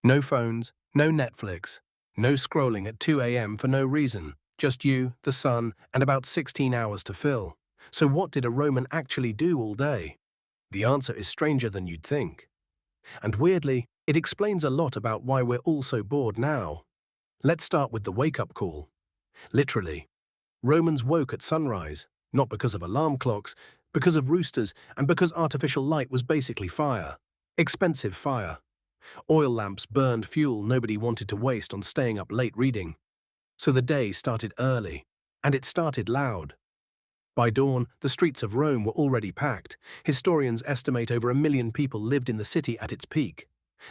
No phones, no Netflix, no scrolling at 2 a.m. for no reason, just you, the sun, and about 16 hours to fill. So what did a Roman actually do all day? The answer is stranger than you'd think. And weirdly, it explains a lot about why we're all so bored now. Let's start with the wake-up call. Literally, Romans woke at sunrise, not because of alarm clocks, because of roosters, and because artificial light was basically fire. Expensive fire. Oil lamps burned fuel nobody wanted to waste on staying up late reading. So the day started early, and it started loud. By dawn, the streets of Rome were already packed. Historians estimate over 1 million people lived in the city at its peak.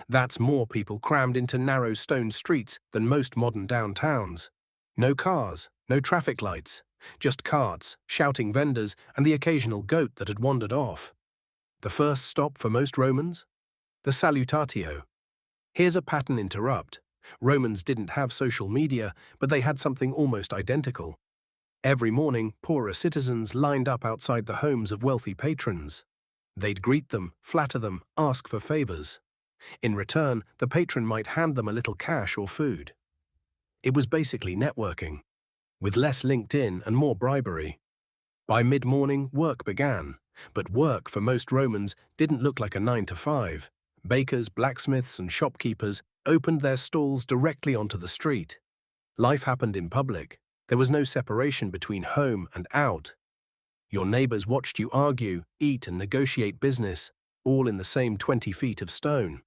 That's more people crammed into narrow stone streets than most modern downtowns. No cars, no traffic lights, just carts, shouting vendors, and the occasional goat that had wandered off. The first stop for most Romans? The salutatio. Here's a pattern interrupt. Romans didn't have social media, but they had something almost identical. Every morning, poorer citizens lined up outside the homes of wealthy patrons. They'd greet them, flatter them, ask for favors. In return, the patron might hand them a little cash or food. It was basically networking, with less LinkedIn and more bribery. By mid-morning, work began, but work for most Romans didn't look like a 9 to 5. Bakers, blacksmiths, and shopkeepers opened their stalls directly onto the street. Life happened in public. There was no separation between home and out. Your neighbors watched you argue, eat, and negotiate business, all in the same 20 feet of stone.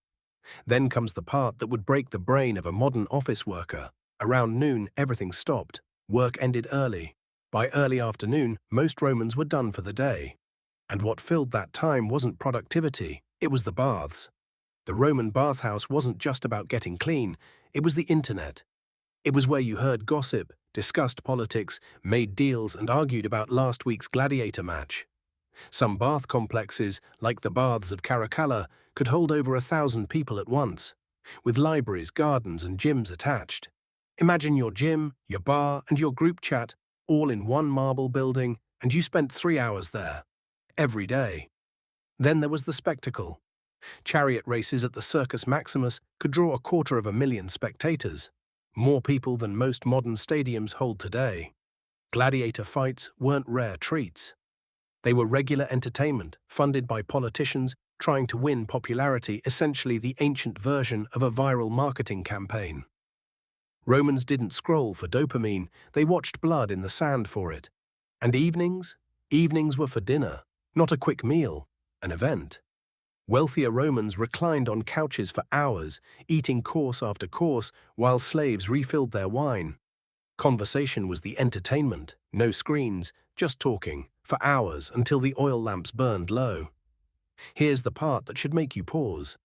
Then comes the part that would break the brain of a modern office worker. Around noon, everything stopped. Work ended early. By early afternoon, most Romans were done for the day. And what filled that time wasn't productivity, it was the baths. The Roman bathhouse wasn't just about getting clean, it was the internet. It was where you heard gossip, discussed politics, made deals, and argued about last week's gladiator match. Some bath complexes, like the baths of Caracalla, could hold over 1,000 people at once, with libraries, gardens, and gyms attached. Imagine your gym, your bar, and your group chat all in one marble building, and you spent 3 hours there, every day. Then there was the spectacle. Chariot races at the Circus Maximus could draw 250,000 spectators, more people than most modern stadiums hold today. Gladiator fights weren't rare treats. They were regular entertainment, funded by politicians trying to win popularity, essentially the ancient version of a viral marketing campaign. Romans didn't scroll for dopamine, they watched blood in the sand for it. And evenings? Evenings were for dinner, not a quick meal, an event. Wealthier Romans reclined on couches for hours, eating course after course, while slaves refilled their wine. Conversation was the entertainment, no screens, just talking, for hours until the oil lamps burned low. Here's the part that should make you pause.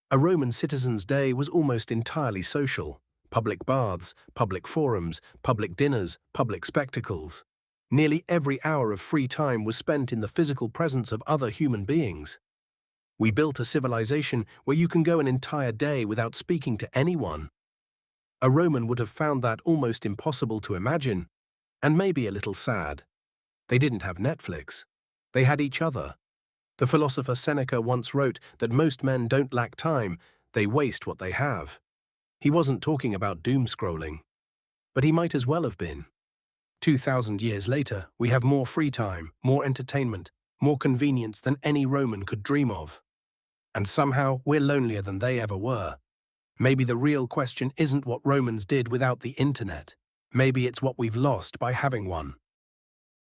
A Roman citizen's day was almost entirely social. Public baths, public forums, public dinners, public spectacles. Nearly every hour of free time was spent in the physical presence of other human beings. We built a civilization where you can go an entire day without speaking to anyone. A Roman would have found that almost impossible to imagine, and maybe a little sad. They didn't have Netflix. They had each other. The philosopher Seneca once wrote that most men don't lack time, they waste what they have. He wasn't talking about doom scrolling, but he might as well have been. 2,000 years later, we have more free time, more entertainment, more convenience than any Roman could dream of. And somehow, we're lonelier than they ever were. Maybe the real question isn't what Romans did without the internet. Maybe it's what we've lost by having one.